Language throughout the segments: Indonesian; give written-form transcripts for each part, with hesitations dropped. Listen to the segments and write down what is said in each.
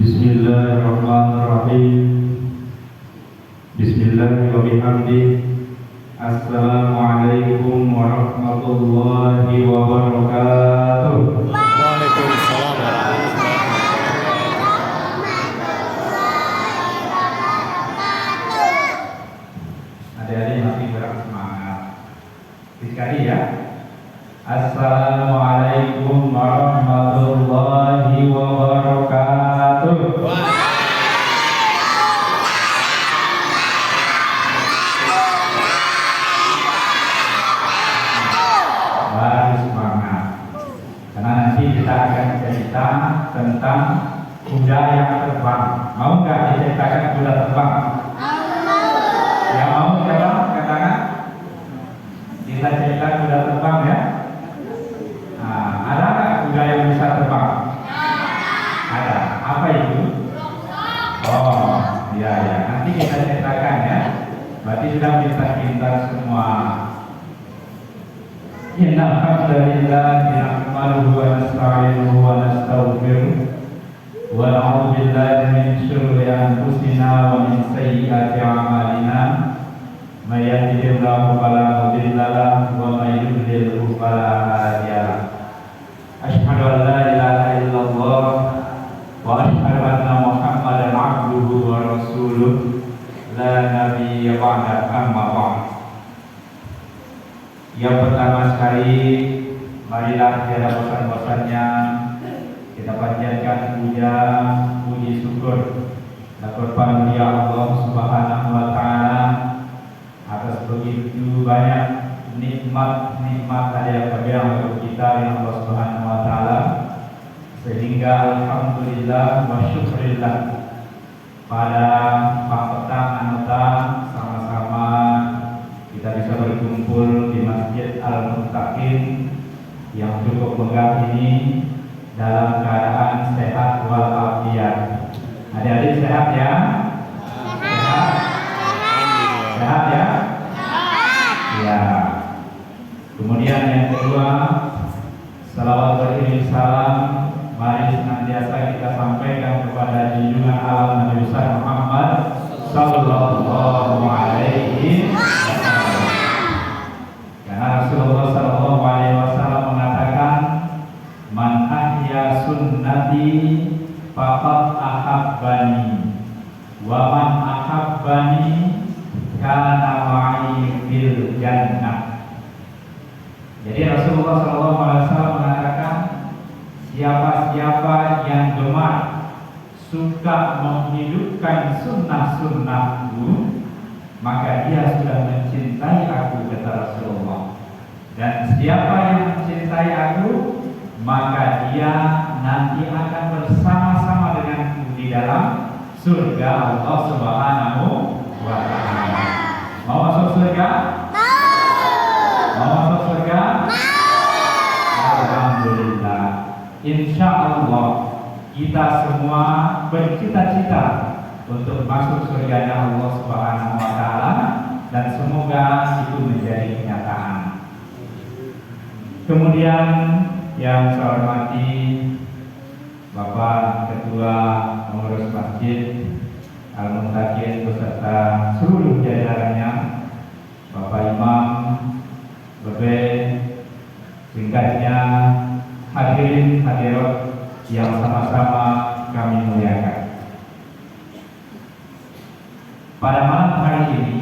Bismillahirrahmanirrahim. Bismillahirrahmanirrahim. Assalamualaikum warahmatullahi wabarakatuh. Waalaikumsalam warahmatullahi wabarakatuh. Adik-adik masih bersemangat. Sekali ya. Assalamualaikum warahmatullahi wabarakatuh. Baru semangat. Karena nanti kita akan cerita tentang kuda yang terbang. Mau nggak diceritakan kuda terbang? Yang mau siapa? Katakan. Kita cerita kuda terbang ya. Ada nggak kuda yang bisa terbang? Ada. Apa itu? Oh, iya ya. Nanti kita ceritakan ya. Berarti sudah pintar-pintar semua. Innal hamdalillah nahmaduhu wa nasta'inuhu wa nastaghfiruh wa na'udzu billahi min shururi anfusina wa min sayyiati a'malina. May yahdihillahu fala mudilla lahu wa may yudlil fala hadiya lahu. Asyhadu an la ilaha illallah wa asyhadu anna Muhammadan abduhu wa rasuluh la nabiyya ba'da amma ba'd. Yang pertama sekali, marilah tiada bosan-bosannya kita panjatkan puja, puji syukur dan berpaling ya Allah Subhanahu wa taala atas begitu banyak nikmat-nikmat yang berikan untuk kita yang Allah Subhanahu wa taala, sehingga alhamdulillah wa syukurillah pada petang anggota sama-sama kita bisa berkumpul di Masjid Al-Muttaqin yang cukup megah ini dalam keadaan sehat walafiat. Adik-adik sehat ya? Sehat? Sehat ya? Ya. Kemudian yang kedua, salawat beriring salam mari senantiasa kita sampaikan kepada junjungan alam Nabi besar Muhammad sallallahu alaihi wasallam. Karena Rasulullah sallallahu alaihi wasallam mengatakan, man ahya sunnati faqad ahabbani wa man ahabbani kana ma'i fil jannah. Jadi Rasulullah sallallahu alaihi wasallam mengatakan, siapa-siapa yang gemar suka menghidupkan sunnah-sunnahku, maka dia sudah mencintai aku, kata Rasulullah. Dan siapa yang mencintai aku, maka dia nanti akan bersama-sama denganku di dalam surga Allah Subhanahu wa ta'ala. Mau masuk surga? Mau masuk surga? Alhamdulillah. Insya Allah kita semua bercita-cita untuk masuk surganya Allah Subhanahu wa ta'ala, dan semoga itu menjadi kenyataan. Kemudian yang saya hormati Bapak Ketua Pengurus Masjid Al-Muttaqin beserta seluruh jajarannya, Bapak Imam, Bebe, singkatnya hadirin hadirat yang sama-sama kami muliakan. Pada malam hari ini,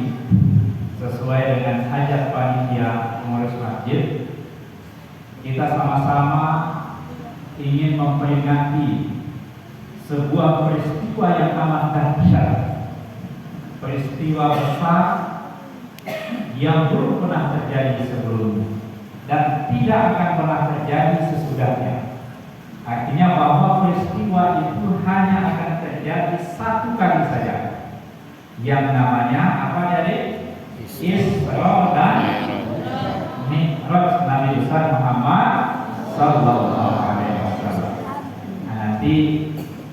sesuai dengan hajat panitia pengurus masjid, kita sama-sama ingin memperingati sebuah peristiwa yang amat dahsyat, peristiwa besar yang belum pernah terjadi sebelumnya dan tidak akan pernah terjadi sesudahnya. Artinya bahwa peristiwa itu hanya akan terjadi satu kali saja, yang namanya apa jadi? Isra dan Mi'raj Nabi besar Muhammad sallallahu alaihi wasallam. Nah, nanti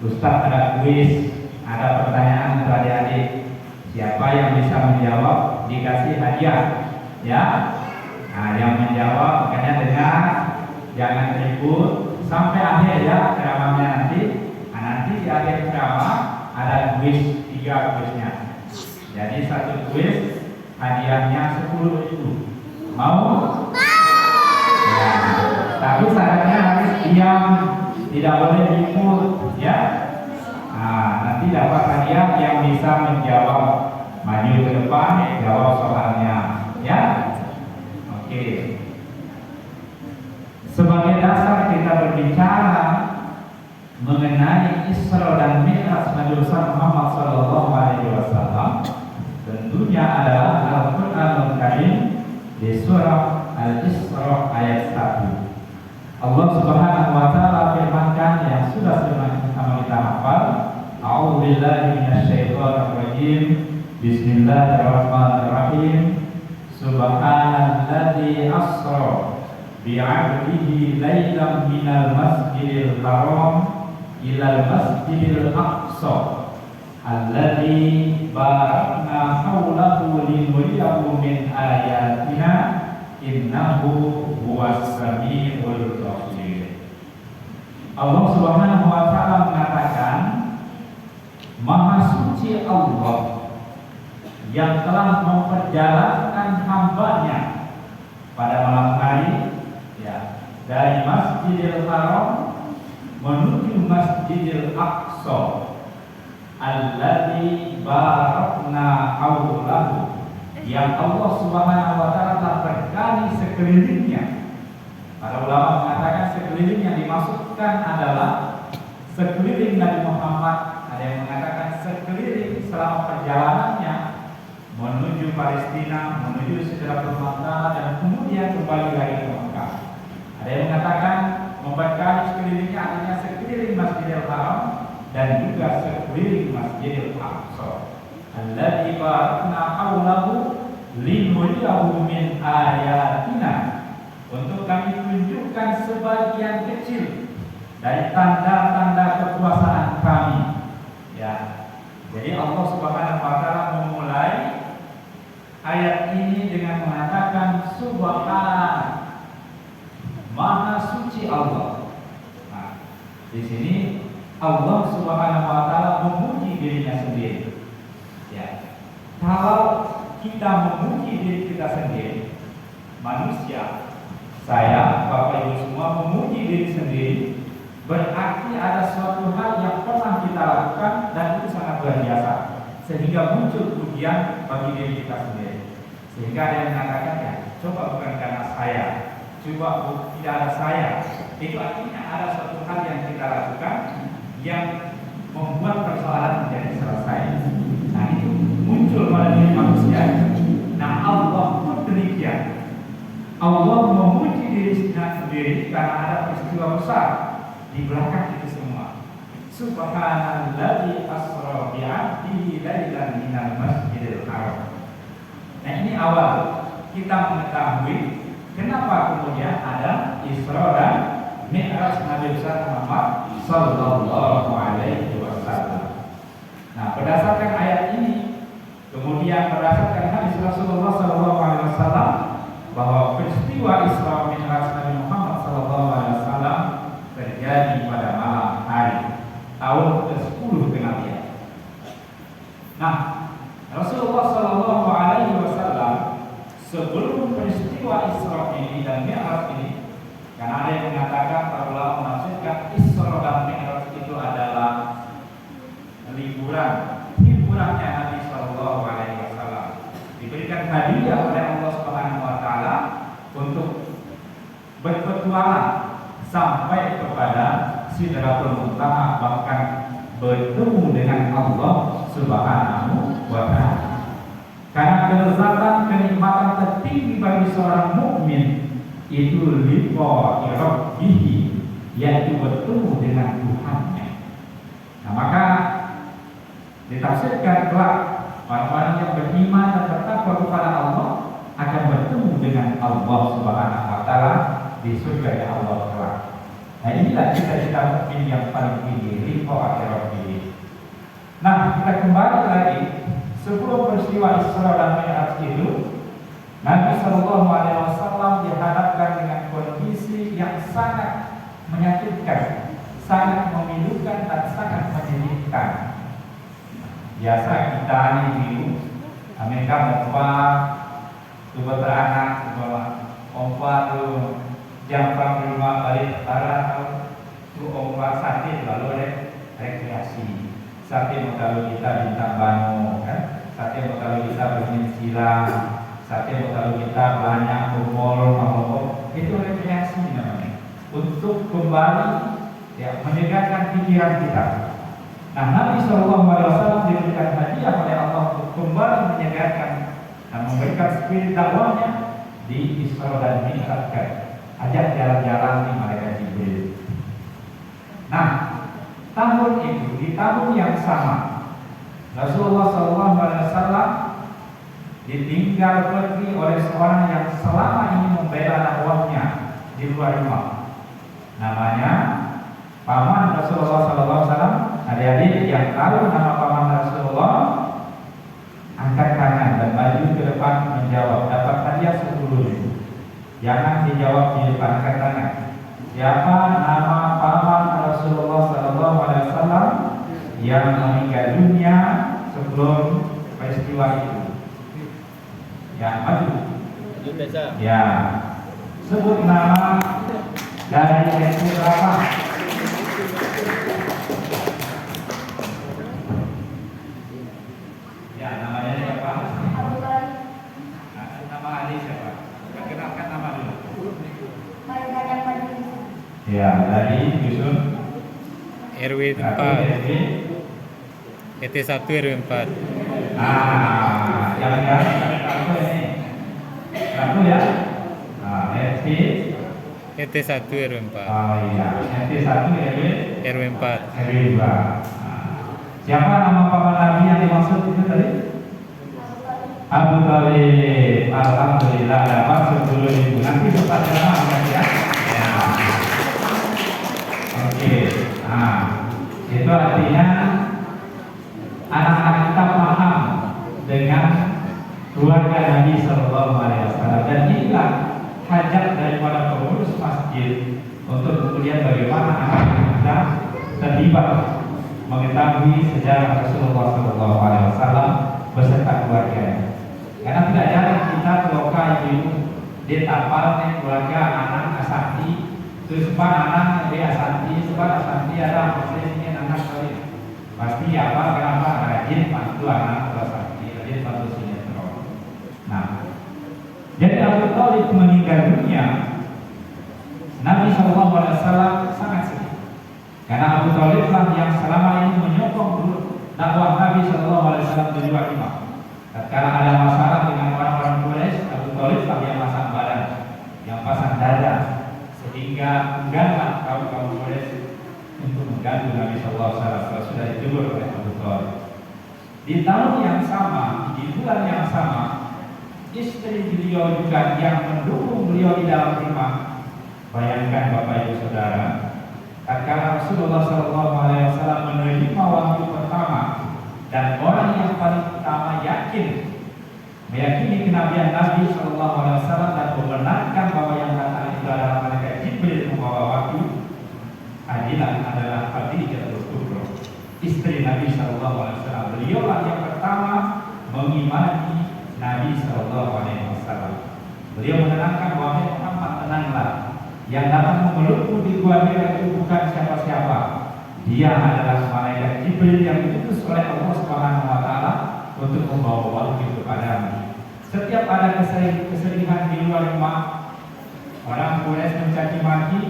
Ustaz ada kuis, ada pertanyaan untuk adik-adik. Siapa yang bisa menjawab dikasih hadiah, ya. Nah, yang menjawab makanya dengar, jangan ribut sampai akhir ya ceramahnya nanti. Nah, nanti akhir ceramah ada kuis, 3 kuisnya. Jadi satu kuis hadiahnya 10.000. Mau? Ya. Tapi syaratnya harus diam, tidak boleh ikut, ya. Nah, nanti dapat hadiah yang bisa menjawab, maju ke depan, jawab soalnya, ya. Oke. Sebagai dasar kita berbicara mengenai Isra dan Mi'raj Nabi Muhammad SAW, tentunya adalah Al-Quranul Karim di surah Al-Isra ayat 1. Allah Subhanahu wa taala firmankan yang sudah sama kita hafal, A'udzubillahi minasyaitonir rajim. Bismillahirrahmanirrahim. Subhanalladzi asra bi'abdihi lailan minal masjidil haram ilal masjidil aqsa alladzi barakna haulahu linuriyahu min ayatina innahu huwas samiul basir. Allah Subhanahu wa taala mengatakan, Maha suci Allah yang telah memperjalankan hambanya pada malam hari, ya, dari Masjidil Haram menuju Masjidil Aqsa alladzi barakna haulahu, yang Allah Subhanahu wa taala telah berkahi sekelilingnya. Para ulama mengatakan sekeliling yang dimaksudkan adalah sekeliling Nabi Muhammad. Ada yang mengatakan sekeliling selama perjalanannya menuju Palestina, menuju Sidratul Muntaha, dan kemudian kembali lagi ke Mekah. Ada yang mengatakan memberkahi sekelilingnya artinya sekeliling Masjidil Haram dan juga sekeliling Masjidil Aqsa. Alladzi barakna haulahu linuriyahu min ayatina, untuk kami tunjukkan sebagian kecil dari tanda-tanda kekuasaan kami. Ya. Jadi Allah Subhanahu wa taala memulai ayat ini dengan mengatakan Subhan, Maha suci Allah. Nah, di sini Allah Subhanahu wa taala memuji dirinya sendiri. Ya. Kalau kita memuji diri kita sendiri, manusia, saya, Bapak Ibu semua memuji diri sendiri, berarti ada suatu hal yang pernah kita lakukan dan itu sangat luar biasa, sehingga muncul pujian bagi diri kita sendiri. Sehingga ada yang mengatakan, ya, coba bukan karena saya, coba tidak ada saya. Itu artinya ada suatu hal yang kita lakukan yang membuat persoalan menjadi selesai. Nah, itu muncul pada diri manusia. Nah, Allah pun demikian. Allah memuji dirinya sendiri karena ada peristiwa besar di belakang itu semua. Subhanalladzi asra bi'abdihi lailan minal masjidil haram. Nah, ini awal kita mengetahui kenapa kemudian ada Isra dan Mi'raj Nabi Muhammad sallallahu alaihi wasallam. Nah, berdasarkan ayat ini, kemudian berdasarkan hadis Rasulullah sallallahu alaihi wasallam bahwa peristiwa Isra Mi'raj Nabi Muhammad sallallahu alaihi wasallam terjadi pada malam hari tahun ke-10 kenabian. Nah, Rasulullah sallallahu alaihi wasallam sebelum peristiwa Isra ini dan Mi'raj ini, karena ada yang mengatakan, para ulama menafsirkan Isra dan Mi'raj itu adalah hiburannya Nabi sallallahu alaihi wasallam, diberikan hadiah oleh Allah Subhanahu wa taala untuk berpetualang sampai kepada Sidratul Muntaha, bahkan bertemu dengan Allah Subhanahu wa taala. Karena kelezatan kenikmatan tertinggi bagi seorang mukmin itu liqa rabbih, yaitu bertemu dengan Tuhannya. Nah, maka ditafsirkan kelak orang-orang yang beriman dan bertakwa kepada Allah akan bertemu dengan Allah Subhanahu wa taala di surga Allah kelak. Nah, inilah cita-cita mukmin yang paling tinggi, liqa rabbih. Nah, kita kembali lagi sebelum peristiwa Isra dan Mi'raj itu, Nabi sallallahu alaihi wasallam dihadapkan dengan kondisi yang sangat menyakitkan, sangat memilukan dan sangat menyedihkan. Biasa kita ini dulu, mereka pompa, coba teranak, coba pompa tuh jam rumah balik utara tuh pompa sate lalu rekreasi. Sate mau kalau kita bintang bano, kan? Sate mau kalau kita bermain silang, sate mau kalau kita banyak bermol, itu rekreasi namanya. Untuk kembali ya menyegarkan pikiran kita. Nah, Nabi SAW diberikan hadiah oleh Allah untuk kembali menyegarkan dan memberikan spirit dakwahnya di Isra dan Mi'raj. Ajak jalan-jalan di malaikat Jibril. Nah, tahun itu di tahun yang sama Rasulullah SAW ditinggal pergi oleh seorang yang selama ini membela dakwahnya di luar rumah. Namanya paman Rasulullah SAW. Adik-adik yang tahu nama paman Rasulullah, angkat tangan dan maju ke depan menjawab. Dapat hadiah 10.000. Jangan dijawab di depan, angkat tangan. Siapa nama paman Rasulullah SAW yang meninggal dunia sebelum peristiwa itu? Yang maju. Ya, sebut nama dari SD berapa? Ya, namanya siapa? Nama adik siapa? Perkenalkan nama dulu. Ya, dari dusun RW 4. RT 1 RW 4. Yang satu ini. Satu ya. RT 1 RW 4. Oh iya, RT 1 RW 4. RW 2. Siapa nama paman Nabi yang dimaksud itu tadi? Abu Thalib. Alhamdulillah dapat 10.000. Nanti sempat nama ya. Oke. Nah, itu artinya anak-anak kita paham dengan keluarga Nabi Sallallahu Alaihi Wasallam, dan inilah hajat daripada pengurus masjid untuk kemudian bagaimana anak-anak kita terlibat mengetahui sejarah Rasulullah Sallallahu Alaihi Wasallam beserta keluarganya. Karena tidak jarang kita ke lokal itu dia tapal keluarga anak asanti, terus anak dia asanti, asanti ada maksudnya anak kali. Pasti apa kenapa rajin bantu anak asanti, rajin bantu sinetron. Nah, jadi Abu Thalib meninggal dunia, Nabi SAW sangat sedih. Karena Abu Thalib lah yang selama ini menyokong dulu dakwah Nabi SAW di luar rumah. Karena ada masalah dengan orang-orang Quraisy, Abu Thalib lah yang pasang badan, yang pasang dada, sehingga engganlah kaum Quraisy untuk mengganggu Nabi SAW. Sudah ditegur oleh Abu Thalib. Di tahun yang sama, di bulan yang sama, istri beliau juga yang mendukung beliau di dalam rumah. Bayangkan Bapak Ibu Saudara, tatkala Rasulullah SAW menerima wahyu pertama, dan orang yang paling utama meyakini kenabian Nabi SAW dan membenarkan bahwa yang datang itu adalah malaikat Jibril membawa wahyu, adalah Khadijatul Kubra, istri Nabi SAW. Beliaulah yang pertama mengimani Nabi SAW. Beliau menerangkan bahwa Muhammad, tenanglah, yang datang memelukmu di gua Hira itu bukan siapa-siapa. Dia adalah malaikat Jibril yang diutus oleh Allah Subhanahu wa Ta'ala untuk membawa wahyu kepadamu. Setiap ada kesedihan di luar rumah, orang Quraisy mencaci maki,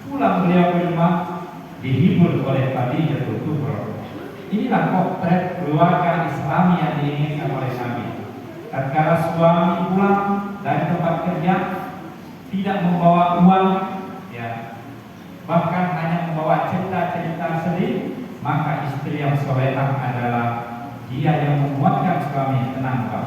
pulang beliau ke rumah dihibur oleh Khadijatul Kubra. Inilah potret keluarga Islami yang diinginkan oleh Nabi. Tatkala suami pulang dari tempat kerja tidak membawa uang, ya, bahkan hanya membawa cerita-cerita sedih, maka istri yang solehah adalah dia yang menguatkan suami. Tenang Pak,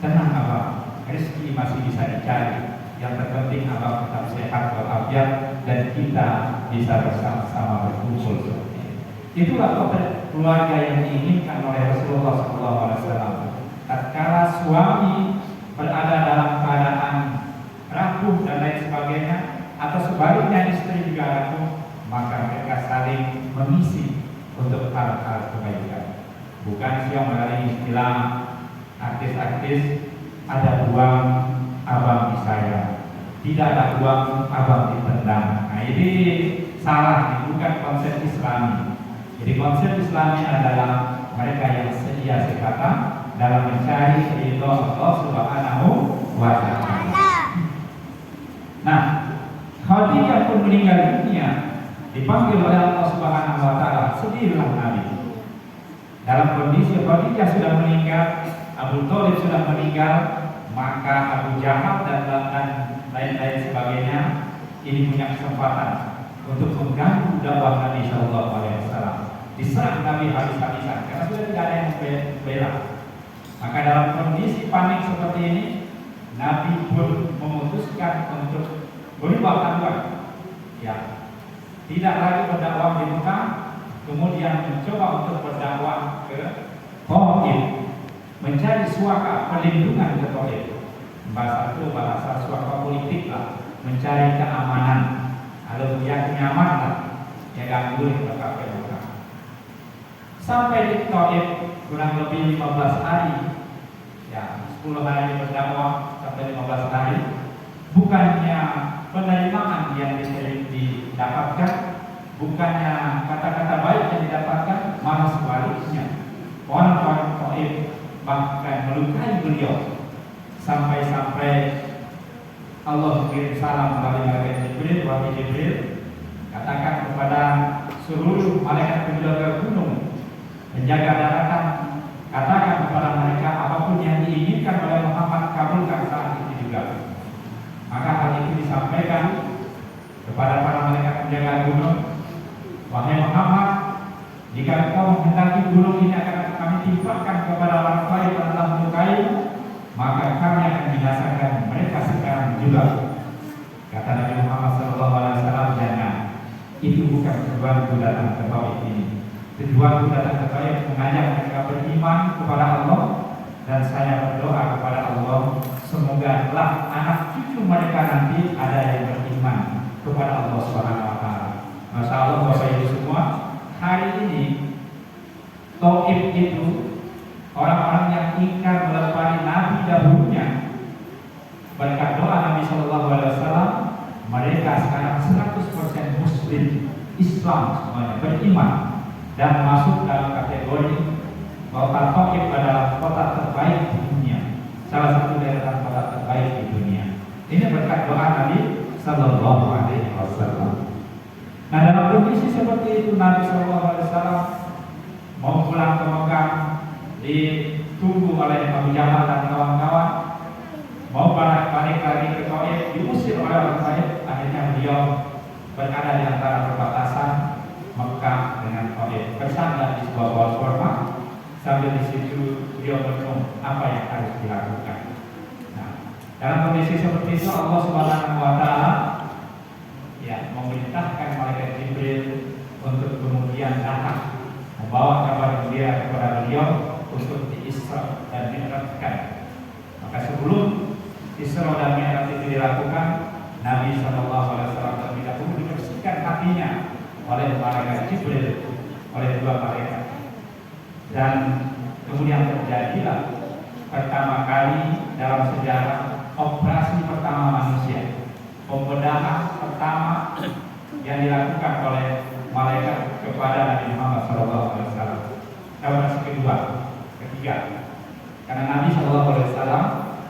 tenang Abang, rezeki masih bisa dicari. Yang terpenting Abang tetap sehat walafiat dan kita bisa bersama-sama berkumpul seperti ini. Itulah potret keluarga yang diinginkan oleh Rasulullah SAW. Tatkala suami berada dalam keadaan rapuh dan lain sebagainya, atau sebaliknya istri juga rapuh, maka mereka saling Bukan siang melalui istilah artis-artis ada uang abang disayang, tidak ada uang abang ditendang. Nah ini salah, ini bukan konsep Islami. Jadi konsep Islami adalah mereka yang sedia sekata dalam mencari ridho Allah Subhanahu wa Ta'ala. Nah, Khadijah pun meninggal dunia, dipanggil oleh Allah Subhanahu wa Ta'ala, sedihlah Nabi. Dalam kondisi Khadijah sudah meninggal, Abu Thalib sudah meninggal, maka Abu Jahal dan lain-lain sebagainya ini punya kesempatan untuk mengganggu dakwah Nabi Shallallahu Alaihi Wasallam. Diserang Nabi habis-habisan karena sudah tidak ada yang membela. Maka dalam kondisi panik seperti ini, Nabi pun memutuskan untuk berubah haluan, ya, tidak lagi berdakwah di Mekah, kemudian mencoba untuk berdakwah ke Taif, mencari suaka perlindungan ke Taif. Bahasa itu bahasa suaka politik lah, mencari keamanan, kalau dia nyaman lah, ya ganggu ke kafir Mekah. Sampai di Taif kurang lebih 15 hari, ya 10 hari berdakwah sampai 15 hari, bukannya penerimaan yang didapatkan, bukannya kata-kata baik yang didapatkan, malah sebaliknya orang-orang Taif bahkan melukai beliau, sampai-sampai Allah mengirim salam melalui malaikat Jibril, wahai Jibril, katakan kepada seluruh malaikat penjaga gunung, penjaga daratan, katakan kepada mereka apapun yang diinginkan oleh Muhammad kabulkan saat itu juga. Maka hal itu disampaikan kepada para malaikat penjaga gunung, wahai Muhammad, jika engkau menghendaki gunung ini akan kami timpakan kepada orang lain yang telah melukai, maka kami akan binasakan mereka sekarang juga. Kata Nabi Muhammad SAW, jangan, itu bukan tujuanku datang ke Taif ini. Tujuanku datang ke Taif mengajak mereka beriman kepada Allah, dan saya berdoa kepada Allah semoga kelak anak cucu mereka nanti ada yang beriman kepada Allah Subhanahu wa Ta'ala. Masya Allah Bapak Ibu semua, hari ini Taif itu orang-orang yang ingkar melepari Nabi dahulunya, berkat doa Nabi Shallallahu Alaihi Wasallam, mereka sekarang 100% Muslim, Islam semuanya, beriman dan masuk dalam kategori kota Taif adalah kota terbaik di dunia, salah satu daerah kota terbaik di dunia. Ini berkat doa Nabi Shallallahu Alaihi Wasallam. Nah dalam kondisi seperti itu Nabi Shallallahu Alaihi Wasallam mau pulang ke Mekah, ditunggu oleh Abu Jahal dan kawan-kawan, mau balik lagi ke Taif, diusir oleh orang Taif. Akhirnya beliau berada di antara perbatasan Mekah dengan Taif, bersandar di sebuah pohon kurma, sambil di situ beliau merenung apa yang harus dilakukan. Nah, dalam kondisi seperti itu Allah Subhanahu wa Ta'ala ya memerintahkan malaikat Jibril untuk kemudian datang membawa kabar gembira kepada beliau untuk di-Isra dan Mi'rajkan. Maka sebelum Isra dan Mi'raj itu dilakukan, Nabi SAW terlebih dahulu dibersihkan hatinya oleh malaikat Jibril, oleh dua malaikat. Dan kemudian terjadilah pertama kali dalam sejarah operasi pertama manusia, pembedahan pertama yang dilakukan oleh malaikat kepada Nabi Muhammad SAW. Operasi ketiga, karena Nabi SAW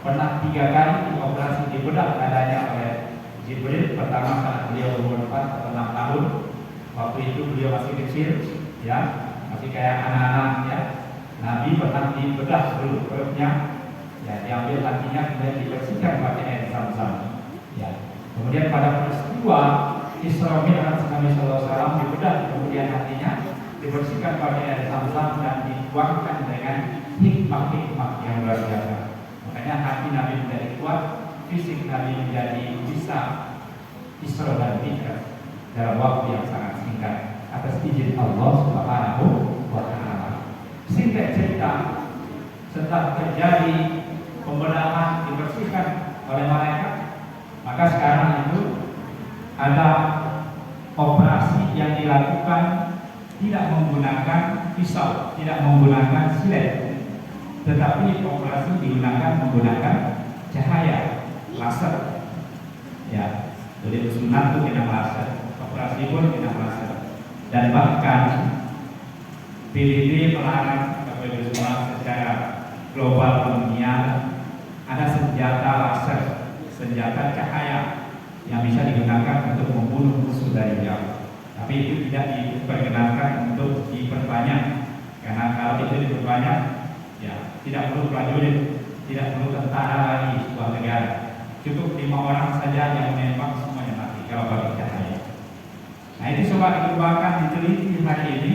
pernah 3 kali operasi dibedah adanya oleh Jibril. Pertama saat beliau umur 4 atau 6 tahun, waktu itu beliau masih kecil, ya, masih kayak anak-anak, ya. Nabi pernah dibedah dulu perutnya, ya, diambil hatinya kemudian dibersihkan pakai air Zam-Zam, ya. Kemudian pada peristiwa Isra Mi'raj Nabi SAW dibedah kemudian hatinya dibersihkan pakai air Zam-Zam dan dituangkan dengan hikmah-hikmah yang luar biasa. Makanya hati Nabi menjadi kuat, fisik Nabi menjadi bisa Isra dan Mi'raj dalam waktu yang sangat singkat atas izin Allah Subhanahu wa Ta'ala. Singkat cerita, setelah terjadi pembedahan dibersihkan oleh malaikat, maka sekarang itu ada operasi yang dilakukan tidak menggunakan pisau, tidak menggunakan silet, tetapi operasi menggunakan cahaya laser. Ya, jadi sunat itu kena laser, operasi pun kena laser. Dan bahkan PBB melarang semua secara global dunia ada senjata laser, senjata cahaya yang bisa digunakan untuk membunuh musuh dari jauh. Tapi itu tidak diperkenankan untuk diperbanyak, karena kalau itu diperbanyak, ya tidak perlu prajurit, tidak perlu tentara lagi sebuah negara. Cukup 5 orang saja yang menembak semuanya mati kalau pakai cahaya. Nah itu coba dikembangkan, diteliti hari ini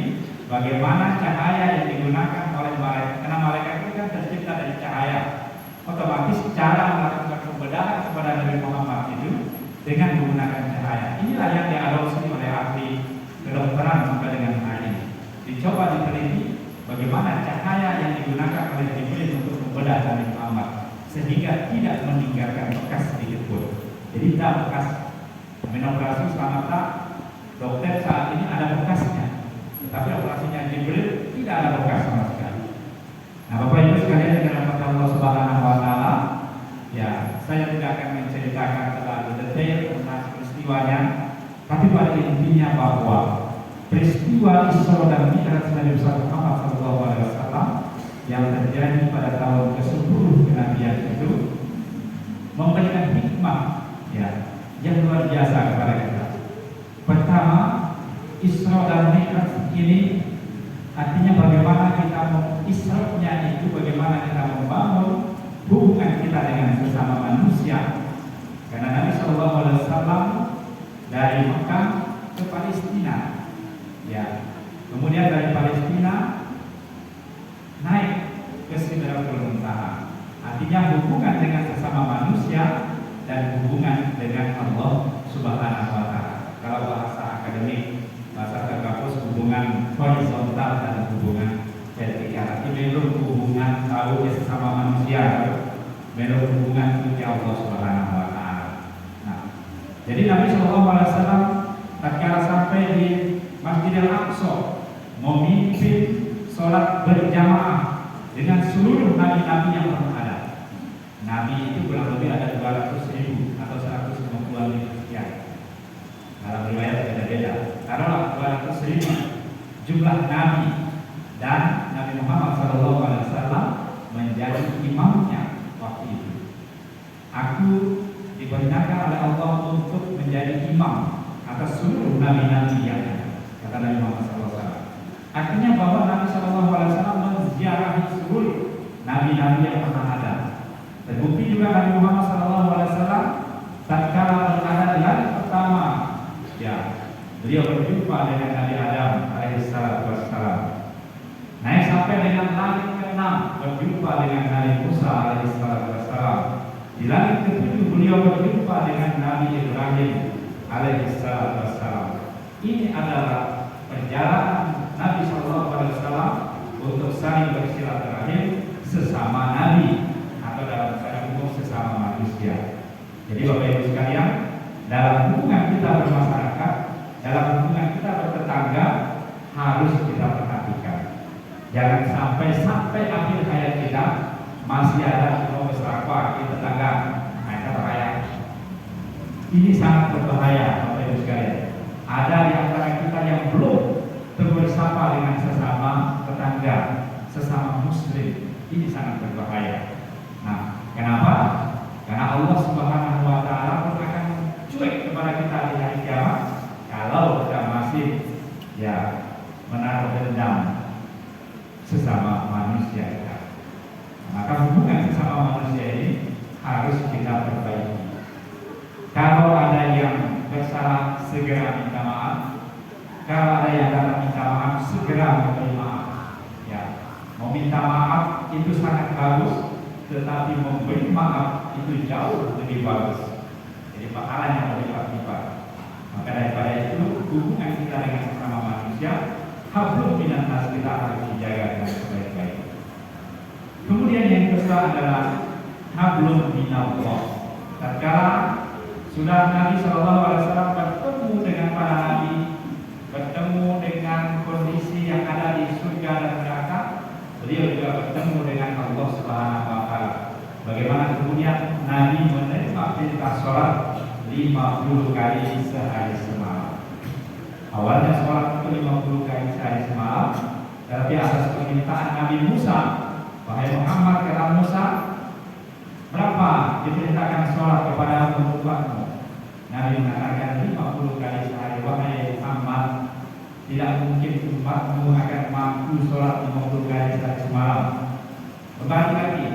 bagaimana cahaya yang digunakan oleh malaikat, karena malaikat itu kan tercipta dari cahaya. Otomatis cara melakukan pembedahan kepada Nabi Muhammad itu dengan menggunakan cahaya. Inilah yang diadopsi oleh ahli kedokteran sampai dengan hari ini. Dicoba diteliti bagaimana cahaya yang digunakan oleh Jibril untuk membedah Nabi Muhammad sehingga tidak meninggalkan bekas sedikit pun. Jadi tidak bekas operasi selamat dokter saat ini ada bekasnya, tapi operasinya Jibril tidak ada bekas sama sekali. Nah Bapak Ibu sekalian yang dirahmati Allah Subhanahu wa Ta'ala, ya saya tidak akan menceritakan terlalu detail tentang peristiwanya, tapi pada intinya bahwa peristiwa Isra dan Mi'raj Nabi Muhammad SAW yang terjadi pada tahun ke-10 kenabian itu memberikan hikmah ya yang luar biasa kepada kita. Pertama, Isra dan Mi'raj ini artinya bagaimana kita Isra-nya itu bagaimana kita membangun hubungan kita dengan sesama manusia. Karena Nabi SAW dari Mekah ke Palestina, ya, kemudian dari Palestina naik ke Sidratul Muntaha. Artinya hubungan dengan sesama manusia dan hubungan dengan Allah Subhanahu wa Ta'ala. Kalau bahasa akademik, bahasa terkapus, hubungan horizontal dan hubungan vertikal. Ini menurut hubungan tahu sesama manusia, menurut hubungan dengan Allah Subhanahu wa Ta'ala. Nah, jadi Nabi SAW tatkala sampai di Masjidil Aqsa memimpin sholat berjamaah dengan seluruh nabi-nabi yang pernah ada. Nabi itu kurang lebih ada 200.000 atau 150.000 sekian. Dalam riwayat beda-beda. Taruhlah 200.000 jumlah nabi, dan Nabi Muhammad SAW menjadi imamnya waktu itu. Aku diperintahkan oleh Allah untuk menjadi imam atas seluruh nabi-nabi yang ada, kata Nabi Muhammad SAW. Artinya bahwa Nabi SAW menziarahi seluruh nabi-nabi yang pernah ada. Terbukti juga Nabi Muhammad SAW tatkala berada di hari pertama, ya, beliau berjumpa dengan Nabi Adam alaihissalam. Naik sampai dengan langit ke-6 berjumpa dengan Nabi Musa alaihissalam. Di langit ke-7 beliau berjumpa dengan Nabi Ibrahim alaihissalam. Ini adalah perjalanan Nabi SAW untuk saling bersilaturahim sesama Nabi, atau dalam secara umum sesama manusia. Jadi Bapak Ibu sekalian, dalam hubungan kita bermasyarakat, dalam hubungan kita bertetangga, harus kita perhatikan. Jangan sampai akhir hayat kita masih ada berapa di tetangga. Nah, itu bahaya. Ini sangat berbahaya Bapak Ibu sekalian. Ada di antara kita yang belum bersapa dengan sesama tetangga, sesama muslim. Ini sangat berbahaya. Nah, kenapa? Karena Allah Subhanahu wa Ta'ala pun akan cuek kepada kita di hari kiamat kalau kita masih ya menaruh dendam sesama manusia kita. Maka hubungan sesama manusia ini harus kita perbaiki. Kalau ada yang bersalah, segera minta maaf. Kalau ada yang datang minta maaf, segera memberi maaf. Ya, meminta maaf itu sangat bagus, tetapi memberi maaf itu jauh lebih bagus. Jadi pahalanya berlipat-lipat. Maka daripada itu, hubungan kita dengan sesama manusia, hablum minan nas, kita harus dijaga dengan sebaik-baik. Kemudian yang kedua adalah hablum minallah. Tatkala sudah Nabi SAW bertemu dengan para nabi, bertemu dengan kondisi yang ada di surga dan neraka, beliau juga bertemu dengan Allah Subhanahu wa taala. Bagaimana kemudian Nabi menerima perintah sholat 50 kali sehari semalam. Awalnya sholat itu 50 kali sehari semalam, tapi atas permintaan Nabi Musa, wahai Muhammad, kata Musa, berapa diperintahkan sholat kepada umatmu? Nabi mengatakan 50 kali sehari. Wahai Muhammad, tidak mungkin umatmu akan mampu sholat 50 kali sehari semalam. Kembali lagi,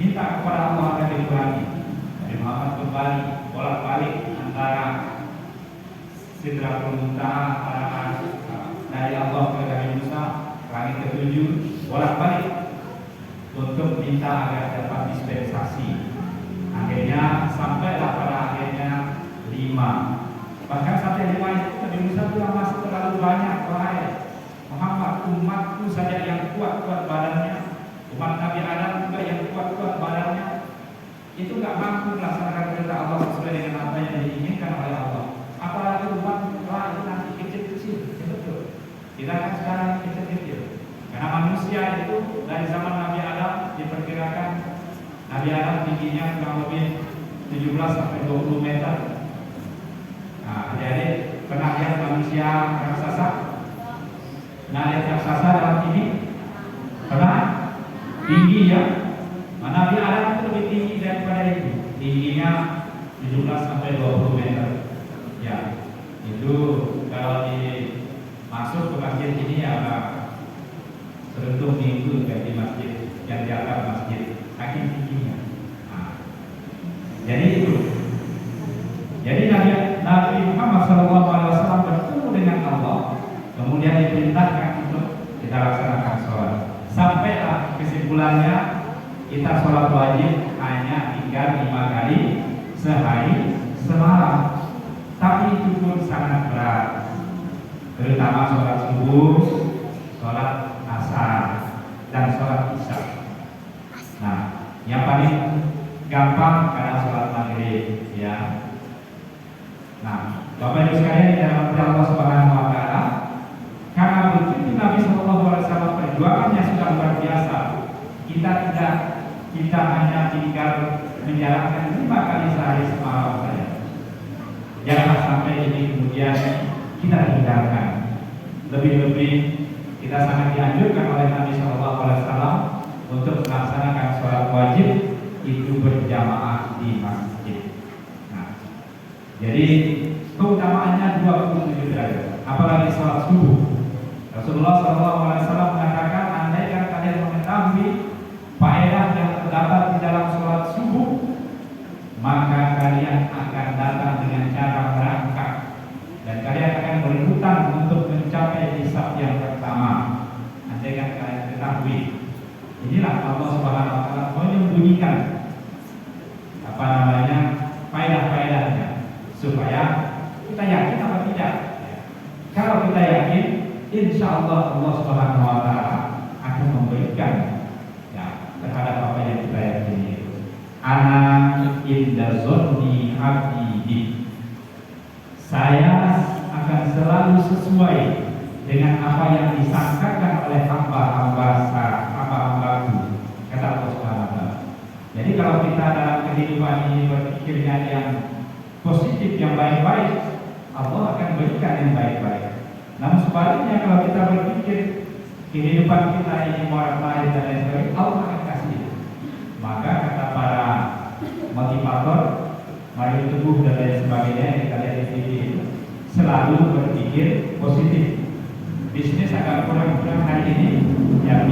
minta kepada Allah agar dikurangi. Nabi Muhammad kembali bolak-balik antara Sidratul Muntaha dari Allah ke Nabi Musa, langit ketujuh, bolak-balik untuk minta agar dapat dispensasi. Akhirnya sampailah pada akhirnya 5. Bahkan sampai 5 itu Nabi Musa bilang masih terlalu banyak. Wahai Muhammad, umatku saja yang kuat-kuat badannya, umat Nabi Adam juga yang kuat-kuat badannya, itu nggak mampu melaksanakan perintah Allah sesuai dengan apa yang diinginkan oleh Allah. Apalagi umat itu nanti kecil-kecil. Betul. Kita kan sekarang kecil-kecil. Karena manusia itu dari zaman Nabi Adam diperkirakan Nabi Adam tingginya kurang lebih 17 sampai 20 meter. Nah, jadi pernah lihat manusia raksasa? Nah, lihat raksasa dalam ini? Pernah? Tinggi ya? Nabi Adam itu lebih tinggi daripada itu. Tingginya 17 sampai 20 meter. Ya, itu kalau masuk ke masjid ini ya beruntung minggu di masjid yang dianggap masjid saking tingginya. Nah, jadi itu. Jadi Nabi Muhammad SAW bertemu dengan Allah, kemudian diperintahkan untuk kita laksanakan sholat. Sampailah kesimpulannya, kita sholat wajib hanya tinggal 5 kali sehari semalam. Tapi itu pun sangat berat, terutama sholat subuh, sholat asar, dan sholat isya. Nah, yang paling gampang karena sholat maghrib, ya. Nah, Bapak Ibu sekalian yang dirahmati Allah Subhanahu wa taala, karena begitu Nabi SAW perjuangannya sudah luar biasa, kita hanya tinggal menjalankan 5 kali sehari semalam saja. Jangan sampai ini kemudian kita tinggalkan. Lebih-lebih kita sangat dianjurkan oleh Nabi SAW untuk melaksanakan sholat wajib itu berjamaah di masjid. Nah, jadi keutamaannya 27 derajat. Apalagi sholat subuh. Rasulullah SAW mengatakan, andaikan kalian mengetahui faedah yang terdapat di dalam sholat subuh, maka kalian akan datang dengan cara merangkak dan kalian akan berhutang untuk mencapai hisab yang pertama. Andaikan kalian ketahui, inilah Allah Subhanahu wa taala menyembunyikan faedah-faedahnya supaya kita yakin atau tidak. Kalau kita yakin, insya Allah Allah Subhanahu wa taala akan memberikan terhadap apa yang kita yakini. Ana inda zonni abdi, saya akan selalu sesuai dengan apa yang disangkakan oleh hamba-hambaku, kata Allah Subhanahu wa taala. Jadi kalau kita dalam kehidupan ini berpikirnya yang positif, yang baik-baik, Allah akan berikan yang baik-baik. Namun sebaliknya kalau kita berpikir kehidupan kita ini moral-moral dan lain sebagainya, Allah akan kasih. Maka kata para motivator, Mario Teguh dan lain sebagainya yang kita lihat di TV itu, selalu berpikir positif. Bisnis agak kurang hari ini, ya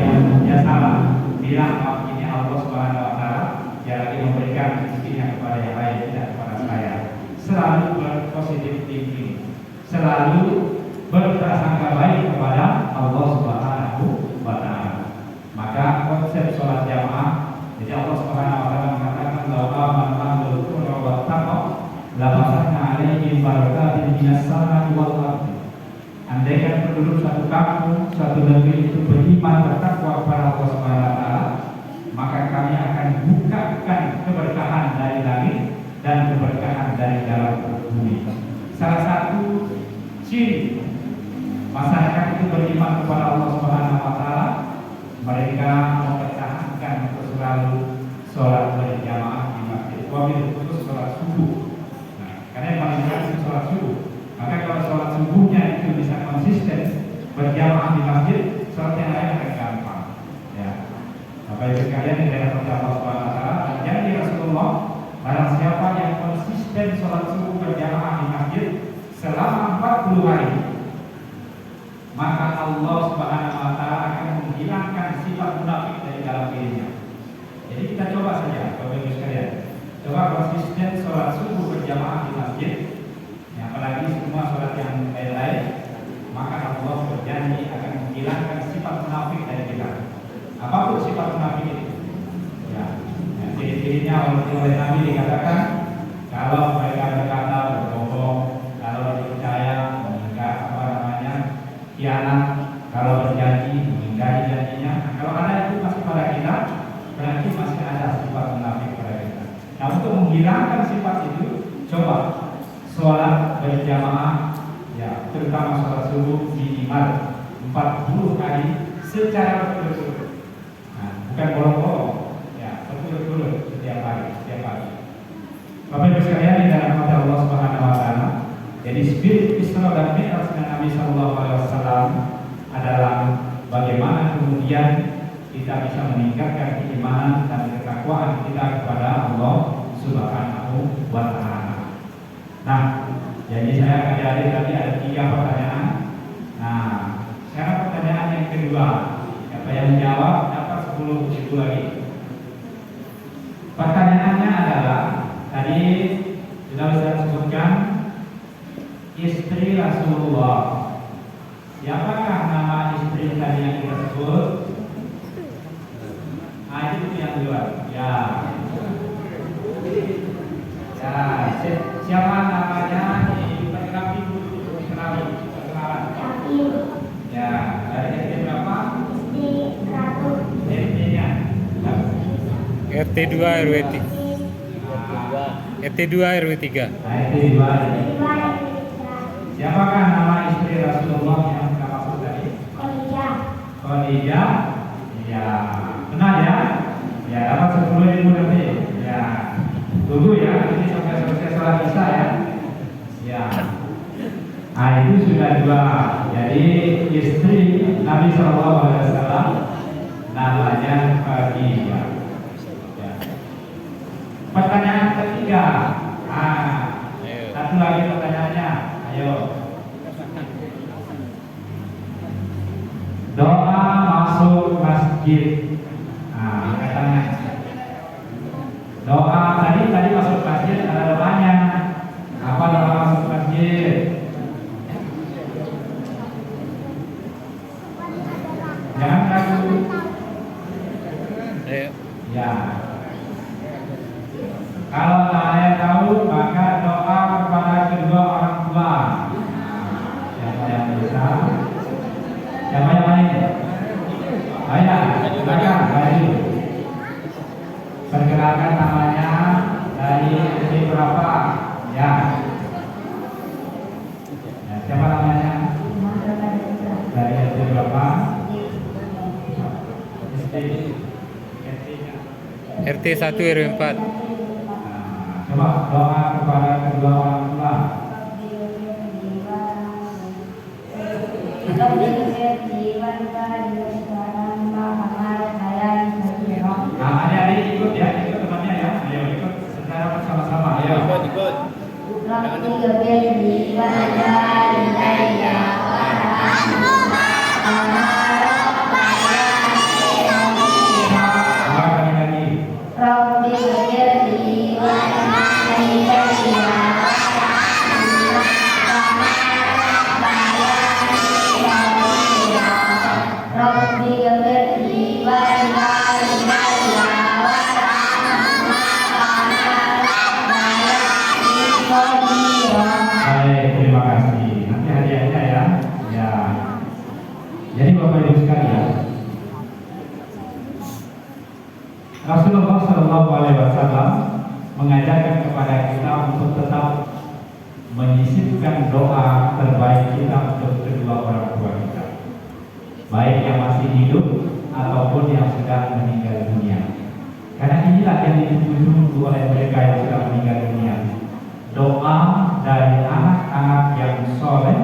salah. Bilang ini Allah Subhanahu wa taala dia lagi memberikan rezekinya kepada yang lain, tidak kepada saya. Selalu berpositif thinking, selalu berprasangka baik kepada Allah Subhanahu wa taala. Maka konsep sholat jamaah, jadi Allah Subhanahu wa taala mengatakan bahwa man amanu wa taqwa la fatahna alaihim barakatin minas samai wal ardi. Andaikan penduduk satu kampung, satu negeri itu beriman bertakwa kepada Allah Subhanahu wa taala, maka kami akan bukakan keberkahan dari langit dan keberkahan dari dalam bumi. Salah satu ciri masyarakat itu beriman beriman kepada Allah Subhanahu wa taala, mereka mempertahankan untuk selalu sholat berjamaah di masjid. Wabil khusus sholat subuh. Nah, karena yang paling berat itu sholat subuh. Maka kalau sholat subuhnya itu bisa konsisten berjamaah di masjid, sholat yang lain akan gampang. Ya. Bapak Ibu sekalian di dalam Allah Subhanahu wa taala, janji Rasulullah, barang siapa yang konsisten sholat subuh berjamaah di masjid selama 40 hari, maka Allah Subhanahu wa taala akan menghilangkan sifat munafik dari dalam dirinya. Jadi kita coba saja, Bapak Ibu sekalian, coba konsisten sholat subuh berjamaah di masjid, ya, apalagi semua sholat yang lain-lain, maka Allah berjanji akan menghilangkan sifat munafik dari kita. Apapun sifat munafik itu, ya, ciri-cirinya oleh Nabi dikatakan, kalau mereka berkata berbohong, kalau dipercaya khianat, kalau berjanji mengingkari janjinya. Nah, kalau ada itu masih pada kita, berarti masih ada sifat munafik pada kita. Nah, untuk menghilangkan sifat itu, coba sholat berjamaah, ya, terutama sholat subuh minimal 40 hari secara berturut-turut. Nah, bukan bolong-bolong, ya, berturut-turut setiap hari, setiap pagi. Bapak Ibu sekalian di dalam hati Allah Subhanahu wa taala, jadi spirit Isra dan Mi'raj dengan Nabi Sallallahu Alaihi Wasallam adalah bagaimana kemudian kita bisa meningkatkan keimanan dan ketakwaan kita kepada Allah Subhanahu wa taala. Nah, jadi saya akan jadi tadi ada 3 pertanyaan. Nah, sekarang pertanyaan yang kedua, siapa yang menjawab dapat 10.000 lagi. Pertanyaannya adalah tadi sudah saya sebutkan istri Rasulullah. Siapakah nama istri tadi yang kita sebut? Itu yang kedua. Ya. Ya. Siapa namanya? Perkenalan dulu. Perkenalan. Ya. Dari RT berapa? RT-nya. RT 2 RW 3. RT 2 RW 3. RT 2. Siapakah nama istri Rasulullah yang kita maksud tadi? Khadijah. Ya, benar ya? Ya, dapat 10.000 nanti. Ya, tunggu ya, ini sampai selesai sholat isya ya. Ya. Nah, itu sudah 2. Jadi istri Nabi Sallallahu Alaihi Wasallam namanya Khadijah. Ya. Pertanyaan ketiga. Nah, satu lagi pertanyaannya. Ayo. Doa masuk masjid. Nah, katanya. Doa tadi masuk masjid ada doanya. Apa doa masuk masjid? Jangan ragu. Ayo. Ya. Kalau saya tahu maka doa kepada kedua orang tua. Siapa yang bisa? Siapa yang lain? Ayo, silakan maju. Perkenalkan namanya dari SD berapa? Ya. Ya, siapa namanya? Dari SD berapa? SD. RT 1 RW 4. Coba doa kepada kedua orang tua. Nah, adik-adik ikut ya, ikut temannya ya. Ayo ikut secara bersama-sama. Ayo. Ikut. Baik, terima kasih. Nanti hadiahnya ya. Ya. Jadi Bapak Ibu sekalian, Rasulullah Shallallahu Alaihi Wasallam mengajarkan kepada kita untuk tetap menyisipkan doa terbaik kita untuk kedua orang tua kita. baik yang masih hidup ataupun yang sudah meninggal dunia. Karena inilah yang dituju oleh mereka yang sudah meninggal dunia. Doa dari anak-anak yang soleh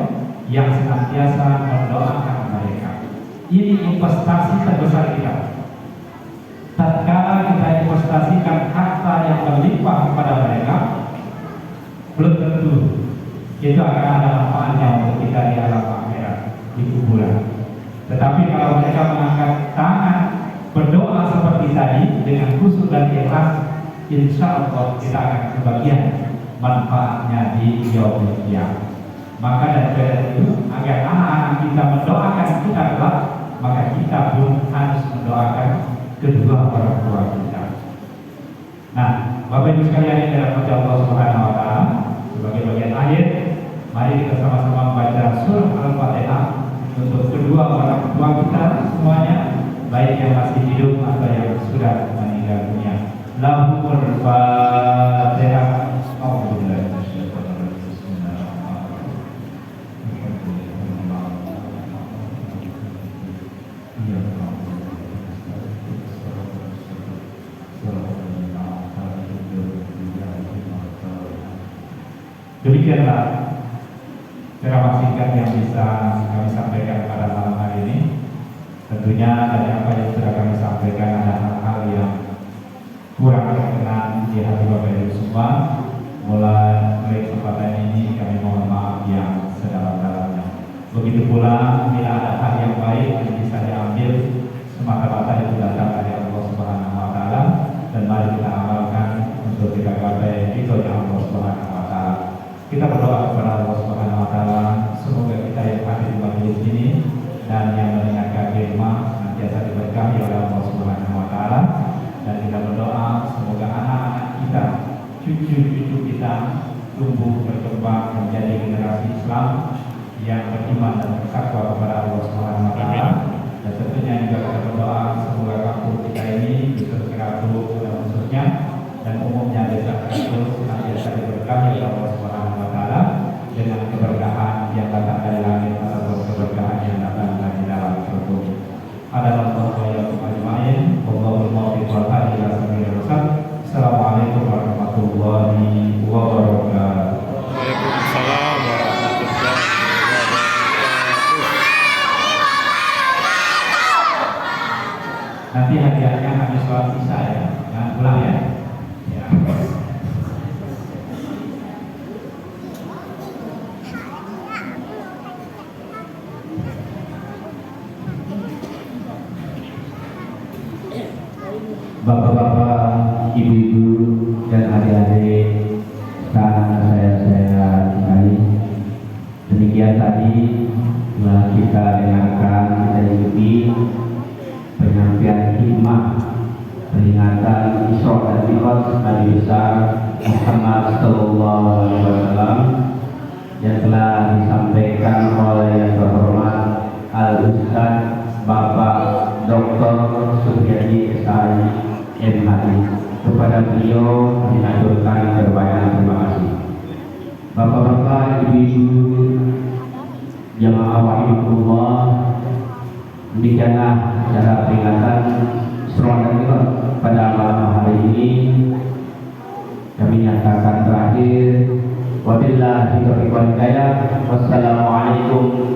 yang senantiasa mendoakan mereka. Ini investasi terbesar kita. Tatkala kita investasikan harta yang berlimpah kepada mereka, belum tentu itu akan ada manfaatnya untuk kita di alam akhirat, di kuburan. Tetapi kalau mereka mengangkat tangan berdoa seperti tadi dengan khusyuk dan ikhlas, insya Allah kita akan kebagian manfaatnya di yaumul qiyamah. Maka dari itu agar anak-anak kita mendoakan kita kelak, maka kita pun harus mendoakan kedua orang tua kita. Nah, Bapak Ibu sekalian yang dirahmati Allah Subhanahu wa taala, sebagai bagian akhir, mari kita sama-sama membaca surah Al-Fatihah untuk kedua orang tua kita semuanya, baik yang masih hidup atau yang sudah meninggal dunia. Lahumul Fatihah. Demikianlah ceramah singkat yang bisa kami sampaikan pada malam hari ini. Tentunya dari apa yang sudah kami sampaikan ada hal-hal yang kurang berkenan di hati Bapak Ibu semua. Mulai kesempatan ini kami mohon maaf yang sedalam-dalamnya. Begitu pula bila ada hal yang baik yang bisa diambil, semata-mata itu datang dari Allah Subhanahu wa taala, dan mari kita amalkan untuk kita capai ridhonya Allah Subhanahu wa taala. Kita berdoa kepada Allah Subhanahu wa taala, semoga kita yang hadir di majelis ini dan yang mendengarkan di rumah senantiasa diberkahi oleh Allah Subhanahu wa taala, dan kita berdoa semoga anak-anak kita, cucu-cucu kita tumbuh berkembang menjadi generasi Islam yang beriman dan bertakwa kepada Allah Subhanahu wa taala. Dan tentunya juga kita berdoa semoga kampung kita ini bisa Keratul khususnya dan umumnya desa Keratul senantiasa diberkahi oleh Allah Subhanahu wa taala dengan keberkahan yang datang dari langit atau keberkahan yang datang dari dalam surga. Adalah Allah yang ajmain. Wallahul muwaffiq wal hadi ila sabilir rasyad. Assalamualaikum warahmatullahi wabarakatuh. Waalaikumsalam warahmatullahi wabarakatuh. Nanti hadiahnya habis sholat isya ya, jangan pulang ya. Bapak-bapak, ibu-ibu, dan adik-adik yang saya cintai, demikian tadi telah kita dengarkan, kita ikuti penyampaian hikmah peringatan Isra dan Mi'raj Nabi besar Muhammad Sallallahu Alaihi Wasallam yang telah disampaikan oleh yang terhormat Al-Ustaz Bapak Dr. Suryadi SI MHI. Kepada beliau mengaturkan terbanyak terima kasih. Bapak-bapak, ibu-ibu, jamaah wahidullah, demikianlah acara peringatan Isra dan Mi'raj pada malam hari ini kami nyatakan terakhir. Wabillahi taufiq wal hidayah. Wassalamualaikum